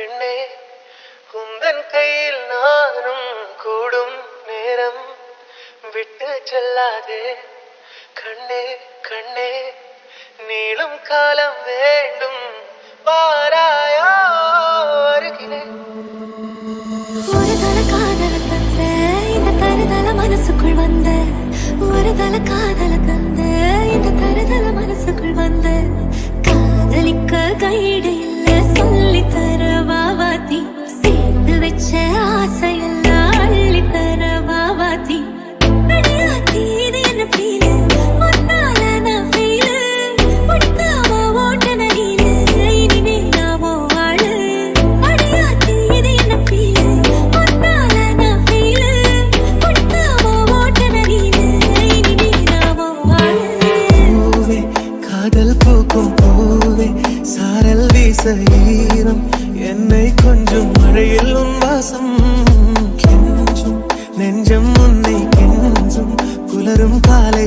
பெண்ணே உந்தன் கையில் நானும் கூடும் நேரம் விட்டு செல்லாதே கண்ணே கண்ணே நீளும் காலம் வேண்டும் பாராயோ அருகிலே. ஒரு தல காதல தந்த இந்த தருதல மனசுக்குள் வந்த ஒரு தல காதல தந்த இந்த தருதல மனசுக்குள் வந்த காதலிக்க கைடு இல்ல சொல்லி தர வாவாத்தி சேர்த்து வச்ச ஆசையெல்லாம் அள்ளி தர வாவாத்தி அடியாத்தி இது என்ன ஃபீல் ஒன்னால நான் ஃபீல் பிடிக்காம ஓட்டன நீல இனிமே நாமோ வாழ அடியாத்தி இது என்ன ஃபீல் ஒன்னால நான் ஃபீல் பிடிக்காம ஓட்டன நீல இனிமே நாமோ வாழ. பூவே காதல் பூக்கும் பூவே சாரல் வீச ஈரம் என்னை கொஞ்சம் மழையில் உன் வாசம் கெஞ்சும் நெஞ்சம் உன்னை கெஞ்சும் புலரும் காலை